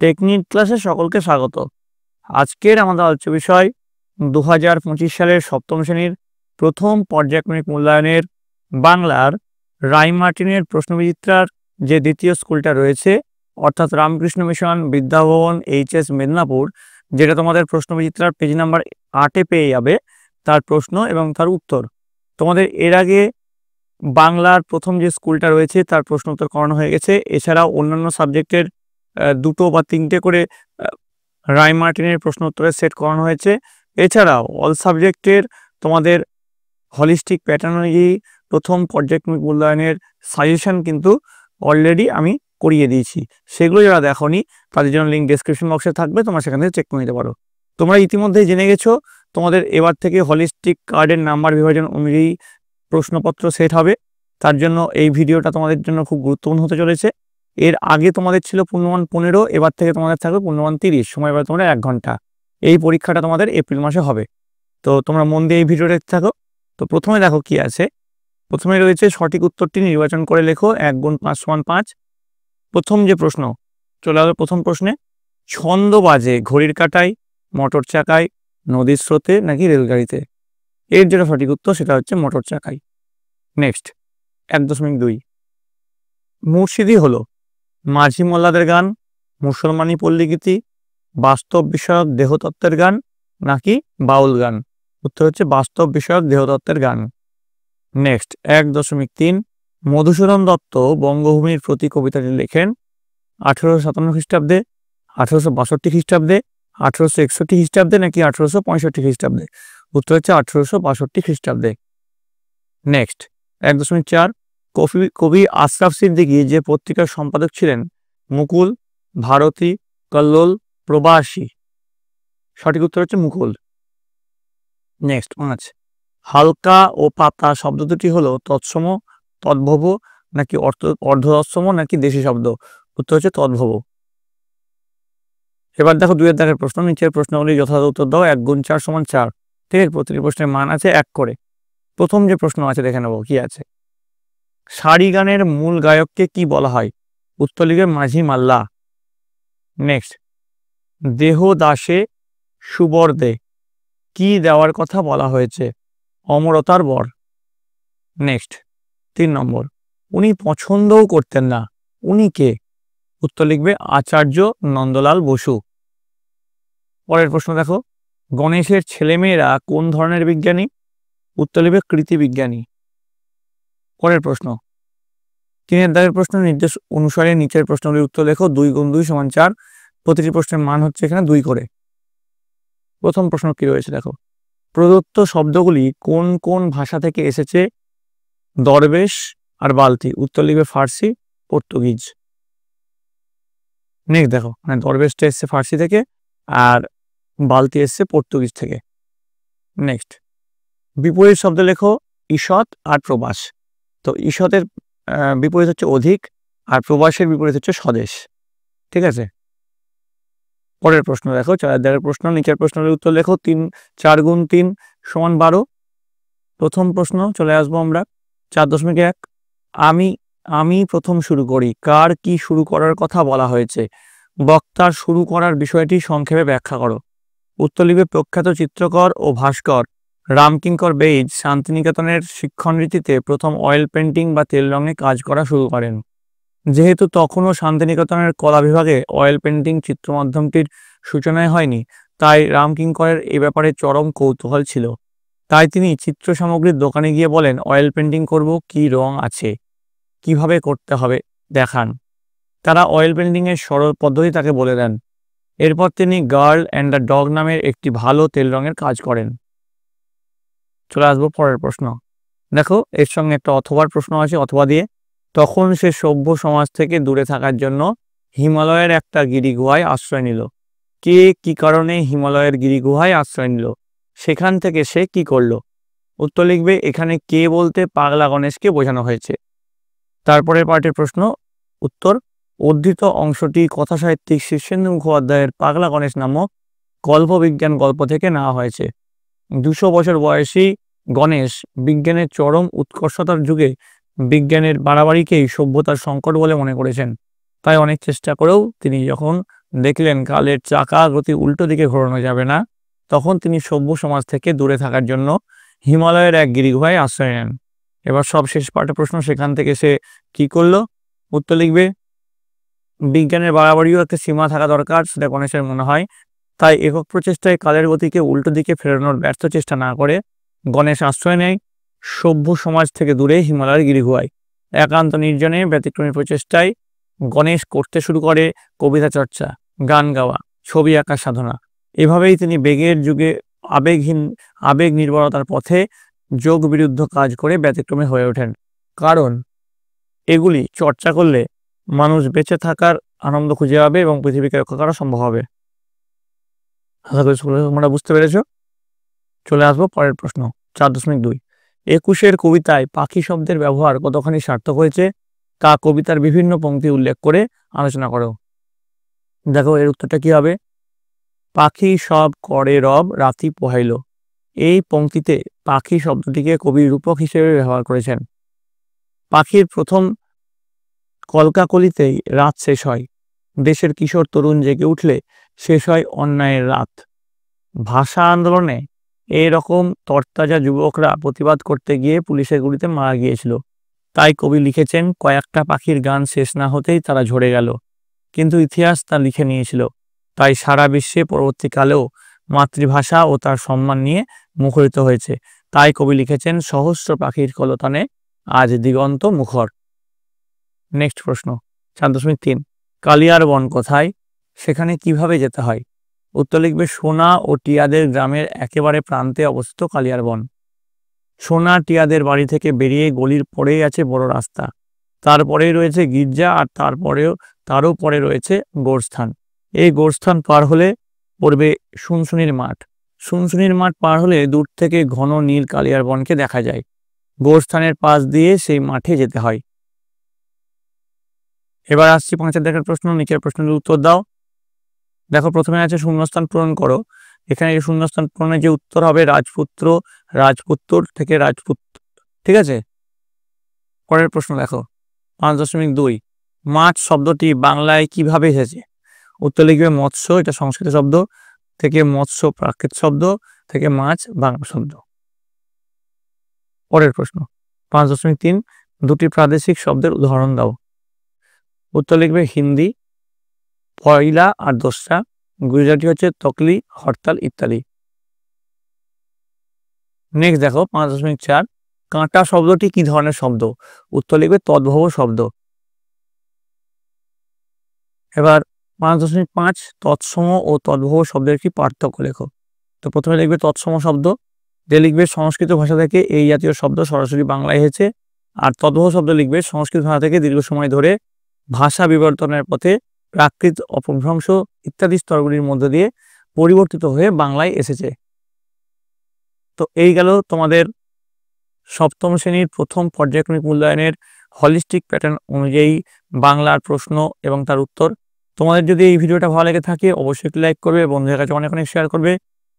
Technique ক্লাসে সকলকে স্বাগত। আজকের আমাদের আলোচ্য বিষয় 2025 সালের সপ্তম শ্রেণীর প্রথম পর্যায়ক্রমিক মূল্যায়নের বাংলার রাইমার্টিনের প্রশ্নবিচিত্রার যে দ্বিতীয় স্কুলটা রয়েছে, অর্থাৎ রামকৃষ্ণ মিশন বিদ্যাভবন এইচএস মেদিনীপুর, যেটা তোমাদের প্রশ্নবিচিত্রার পেজ নাম্বার 8-এ পেয়ে যাবে, তার প্রশ্ন এবং তার উত্তর। তোমাদের এর আগে বাংলার প্রথম যে স্কুলটা রয়েছে তার প্রশ্ন উত্তর করানো হয়ে গেছে। এছাড়াও অন্যান্য সাবজেক্টের 2 বা 3টে করে রাইমার্টিনের প্রশ্ন উত্তরের সেট করানো হয়েছে। এছাড়াও অল সাবজেক্টের তোমাদের হলিস্টিক প্যাটার্নজি প্রথম পর্যায়ক্রমিক মূল্যায়নের সাজেশন কিন্তু অলরেডি আমি করিয়ে দিয়েছি। সেগুলো যারা দেখোনি তাদের জন্য লিঙ্ক ডেসক্রিপশন বক্সে থাকবে, তোমরা সেখান থেকে চেক করে নিতে পারো। তোমরা ইতিমধ্যেই জেনে গেছো তোমাদের এবার থেকে হলিস্টিক কার্ডের নাম্বার বিভাজন অনুযায়ী প্রশ্নপত্র সেট হবে। তার জন্য এই ভিডিওটা তোমাদের জন্য খুব গুরুত্বপূর্ণ হতে চলেছে। এর আগে তোমাদের ছিল পূর্ণমান 15, এবার থেকে তোমাদের থাকবে পূর্ণমান 30, সময় পাবে তোমরা 1 ঘন্টা। এই পরীক্ষাটা তোমাদের এপ্রিল মাসে হবে। তো তোমরা মন দিয়ে এই ভিডিওটা দেখতে থাকো। তো প্রথমে দেখো কি আছে। প্রথমে রয়েছে সঠিক উত্তরটি নির্বাচন করে লেখো 1 গুণ 5 সমান 5। প্রথম যে প্রশ্ন চলে আসবে, প্রথম প্রশ্নে ছন্দ বাজে ঘড়ির কাঁটায়, মোটর চাকায়, নদীর স্রোতে নাকি রেলগাড়িতে? এর যেটা সঠিক উত্তর সেটা হচ্ছে মোটর চাকায়। নেক্সট 1.2 মুর্শিদি হলো মাঝি মোল্লাদের গান, মুসলমানি পল্লীগীতি, বাস্তব বিষয়ক দেহতত্ত্বের গান নাকি বাউল গান? উত্তর হচ্ছে বাস্তব বিষয়ক দেহতত্ত্বের গান। নেক্সট 1.3 মধুসূদন দত্ত বঙ্গভূমির প্রতি কবিতাটি লেখেন 1857 খ্রিস্টাব্দে, 1862 খ্রিস্টাব্দে, 1861 খ্রিস্টাব্দে নাকি 1865 খ্রিস্টাব্দে? উত্তর হচ্ছে 1862 খ্রিস্টাব্দে। নেক্সট 1.4 কবি আশরাফ সিদ্দিকী যে পত্রিকার সম্পাদক ছিলেন মুকুল, ভারতী, কল্লোল, প্রবাসী? সঠিক উত্তর হচ্ছে মুকুল। নেক্সট 5 হালকা ও পাতা শব্দ দুটি হলো তৎসম, তদ্ভব নাকি অর্ধতৎসম নাকি দেশি শব্দ? উত্তর হচ্ছে তদ্ভব। এবার দেখো 2 দাগের প্রশ্ন, নিচের প্রশ্নগুলি যথাযথ উত্তর দাও। 1 গুণ 4 সমান 4। ঠিক আছে, প্রতিটি প্রশ্নের মান আছে 1 করে। প্রথম যে প্রশ্ন আছে দেখে নেবো কি আছে। সারি গানের মূল গায়ককে কি বলা হয়? উত্তর লিখবে মাঝি মাল্লা। নেক্সট দেহ দাসে সুবর্দে কি দেওয়ার কথা বলা হয়েছে? অমরতার বর। নেক্সট 3 নম্বর উনি পছন্দও করতেন না, উনি কে? উত্তর লিখবে আচার্য নন্দলাল বসু। পরের প্রশ্ন দেখো, গণেশের ছেলেমেয়েরা কোন ধরনের বিজ্ঞানী? উত্তর লিখবে কৃতি বিজ্ঞানী। পরের প্রশ্ন 3 দাগের প্রশ্ন, নির্দেশ অনুসারে নিচের প্রশ্নগুলির উত্তর লেখো। 2 গুণ 2 সমান 4। প্রতিটি প্রশ্নের মান হচ্ছে এখানে 2 করে। প্রথম প্রশ্ন কি রয়েছে দেখো, প্রদত্ত শব্দগুলি কোন কোন ভাষা থেকে এসেছে? দরবেশ আর বালতি। উত্তর লিখবে ফার্সি, পর্তুগিজ। নেক্সট দেখো, দরবেশটা এসছে ফার্সি থেকে আর বালতি এসছে পর্তুগিজ থেকে। নেক্সট বিপরীত শব্দ লেখো ঈষৎ আর প্রবাস। তো ঈষতের বিপরীত হচ্ছে অধিক আর প্রবাসের বিপরীত হচ্ছে স্বদেশ। ঠিক আছে। পরের প্রশ্ন দেখো 4 দাগের প্রশ্ন, নিচের প্রশ্নের উত্তর লেখো। 4 গুণ 3 সমান 12। প্রথম প্রশ্ন চলে আসবো আমরা 4.1 আমি প্রথম শুরু করি, কার কি শুরু করার কথা বলা হয়েছে? বক্তার শুরু করার বিষয়টি সংক্ষেপে ব্যাখ্যা করো। উত্তর লিখবে প্রখ্যাত চিত্রকর ও ভাস্কর রামকিঙ্কর বেইজ শান্তিনিকেতনের শিক্ষণরীতিতে প্রথম অয়েল পেন্টিং বা তেল রঙে কাজ করা শুরু করেন। যেহেতু তখনও শান্তিনিকেতনের কলা বিভাগে অয়েল পেন্টিং চিত্র মাধ্যমটির সূচনায় হয়নি, তাই রামকিঙ্করের এ ব্যাপারে চরম কৌতূহল ছিল। তাই তিনি চিত্র সামগ্রীর দোকানে গিয়ে বলেন, অয়েল পেন্টিং করব, কি রং আছে, কিভাবে করতে হবে দেখান। তারা অয়েল পেন্টিংয়ের সরল পদ্ধতি তাকে বলে দেন। এরপর তিনি গার্ল অ্যান্ড দ্য ডগ নামের একটি ভালো তেল রঙের কাজ করেন। চলে আসবো পরের প্রশ্ন দেখো, এর সঙ্গে একটা অথবার প্রশ্ন আছে, অথবা দিয়ে। তখন সে সভ্য সমাজ থেকে দূরে থাকার জন্য হিমালয়ের একটা গিরিগুহায় আশ্রয় নিল। কে কি কারণে হিমালয়ের গিরিগুহায় আশ্রয় নিল? সেখান থেকে সে কি করলো? উত্তর লিখবে এখানে কে বলতে পাগলা গণেশকে বোঝানো হয়েছে। তারপরের পার্টের প্রশ্ন উত্তর, উদ্ধৃত অংশটি কথাসাহিত্যিক শীর্ষেন্দু মুখোপাধ্যায়ের পাগলা গণেশ নামক কল্পবিজ্ঞান গল্প থেকে নেওয়া হয়েছে। 200 বছর বয়সী গণেশ বিজ্ঞানের চরম উৎকর্ষতার যুগে বিজ্ঞানের বাড়াবাড়িকেই সভ্যতার সংকট বলে মনে করেছেন। তাই অনেক চেষ্টা করেও তিনি যখন দেখলেন কালের চাকা গতি উল্টো দিকে ঘোরানো যাবে না, তখন তিনি সভ্য সমাজ থেকে দূরে থাকার জন্য হিমালয়ের এক গিরিগুহায় আশ্রয় নেন। এবার সবশেষ পাঠ্য প্রশ্ন, সেখান থেকে সে কি করলো? উত্তর লিখবে, বিজ্ঞানের বাড়াবাড়িও একটা সীমা থাকা দরকার, সেটা গণেশের মনে হয়। তাই একক প্রচেষ্টায় কালের গতিকে উল্টো দিকে ফেরানোর ব্যর্থ চেষ্টা না করে গণেশ আশ্রয় নেয় সভ্য সমাজ থেকে দূরে হিমালয়ের গিরিগুহায়। একান্ত নির্জনে ব্যতিক্রমী প্রচেষ্টায় গণেশ করতে শুরু করে কবিতা চর্চা, গান গাওয়া, ছবি আঁকার সাধনা। এভাবেই তিনি বেগের যুগে আবেগ নির্ভরতার পথে যোগ বিরুদ্ধ কাজ করে ব্যতিক্রমী হয়ে ওঠেন। কারণ এগুলি চর্চা করলে মানুষ বেঁচে থাকার আনন্দ খুঁজে পাবে এবং পৃথিবীকে রক্ষা করা সম্ভব হবে। আশা করি তোমরা বুঝতে পেরেছ। চলে আসবো পরের প্রশ্ন 4.2। 21-এর কবিতায় পাখি শব্দের ব্যবহার কতখানি সার্থক হয়েছে তা কবিতার বিভিন্ন পংক্তি উল্লেখ করে আলোচনা করো। দেখো এর উত্তরটা কি হবে? পাখি সব করে রব রাতি পোহাইল। এই পংক্তিতে পাখি শব্দটিকে কবি রূপক হিসেবে ব্যবহার করেছেন। পাখির প্রথম কলকাকলিতেই রাত শেষ হয়। দেশের কিশোর তরুণ জেগে উঠলে শেষ হয় অন্যায়ের রাত। ভাষা আন্দোলনে এরকম তরতাজা যুবকরা প্রতিবাদ করতে গিয়ে পুলিশের গুলিতে মারা গিয়েছিল। তাই কবি লিখেছেন, কয়েকটা পাখির গান শেষ না হতেই তারা ঝরে গেল। কিন্তু ইতিহাস তা লিখে নিয়েছিল। তাই সারা বিশ্বে পরবর্তীকালেও মাতৃভাষা ও তার সম্মান নিয়ে মুখরিত হয়েছে। তাই কবি লিখেছেন, সহস্র পাখির কলতানে আজ দিগন্ত মুখর। নেক্সট প্রশ্ন 4.3। কালিয়ার বন কোথায়? সেখানে কিভাবে যেতে হয়? উত্তর লিখবে, সোনা ও টিয়াদের গ্রামের একেবারে প্রান্তে অবস্থিত কালিয়ার বন। সোনা টিয়াদের বাড়ি থেকে বেরিয়ে গলির পরেই আছে বড় রাস্তা। তারপরেই রয়েছে গির্জা, আর তারও পরে রয়েছে গোরস্থান। এই গোরস্থান পার হলে পড়বে শুনশুনির মাঠ। শুনশুনির মাঠ পার হলে দূর থেকে ঘন নীল কালিয়ার বনকে দেখা যায়। গোরস্থানের পাশ দিয়ে সেই মাঠে যেতে হয়। এবার আসছি 5-এর দেখার প্রশ্ন। নিচের প্রশ্নের উত্তর দাও। দেখো প্রথমে আছে শূন্যস্থান পূরণ করো। এখানে এই শূন্যস্থান পূরণের যে উত্তর হবে রাজপুত্র, রাজপুত্তর থেকে রাজপুত্র। ঠিক আছে। পরের প্রশ্ন দেখো 5.2। মাছ শব্দটি বাংলায় কিভাবে এসেছে? উত্তর লিখবে, মৎস্য, এটা সংস্কৃত শব্দ, থেকে মৎস্য প্রাকৃত শব্দ, থেকে মাছ বাংলা শব্দ। পরের প্রশ্ন 5.3। দুটি প্রাদেশিক শব্দের উদাহরণ দাও। উত্তর লিখবে, হিন্দি পয়লা আর দোসরা, গুজরাটি হচ্ছে তকলি, হরতাল ইত্যাদি। নেক্সট দেখো 5.4। কাঁটা শব্দটি কি ধরনের শব্দ? উত্তর লিখবে, তদ্ভব শব্দ। এবার 5.5। তৎসম ও তদ্ভব শব্দের কি পার্থক্য লেখো। তো প্রথমে লিখবে তৎসম শব্দ, যে লিখবে সংস্কৃত ভাষা থেকে এই জাতীয় শব্দ সরাসরি বাংলায় এসেছে। আর তদ্ভব শব্দ লিখবে সংস্কৃত ভাষা থেকে দীর্ঘ সময় ধরে ভাষা বিবর্তনের পথে প্রাকৃত, অপভ্রংশ ইত্যাদি স্তরগুলির মধ্য দিয়ে পরিবর্তিত হয়ে বাংলায় এসেছে। তো এই গেল তোমাদের সপ্তম শ্রেণীর প্রথম পর্যায়ক্রমিক মূল্যায়নের হলিস্টিক প্যাটার্ন অনুযায়ী বাংলার প্রশ্ন এবং তার উত্তর। তোমাদের যদি এই ভিডিওটা ভালো লেগে থাকে অবশ্যই একটু লাইক করবে, বন্ধুদের কাছে অনেক অনেক শেয়ার করবে।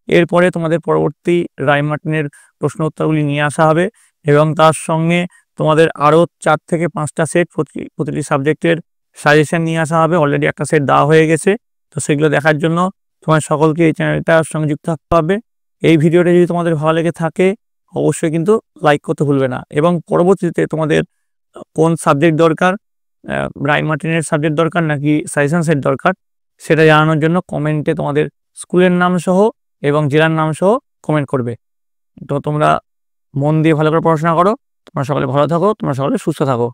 এরপরে তোমাদের পরবর্তী রায় মার্টিনের প্রশ্ন উত্তরগুলি নিয়ে আসা হবে এবং তার সঙ্গে তোমাদের আরও 4 থেকে 5টা সেট প্রতিটি সাবজেক্টের সাজেশন নিয়ে আসা হবে। অলরেডি একটা সেট দেওয়া হয়ে গেছে। তো সেগুলো দেখার জন্য তোমার সকলকে এই চ্যানেলটার সঙ্গে যুক্ত থাকতে হবে। এই ভিডিওটা যদি তোমাদের ভালো লেগে থাকে অবশ্যই কিন্তু লাইক করতে ভুলবে না। এবং পরবর্তীতে তোমাদের কোন সাবজেক্ট দরকার, রায় মার্টিনের সাবজেক্ট দরকার নাকি সাজেশন সেট দরকার, সেটা জানানোর জন্য কমেন্টে তোমাদের স্কুলের নাম সহ এবং জেলার নাম সহ কমেন্ট করবে। তো তোমরা মন দিয়ে ভালো করে পড়াশোনা করো। তোমরা সকলে ভালো থাকো, তোমরা সকলে সুস্থ থাকো।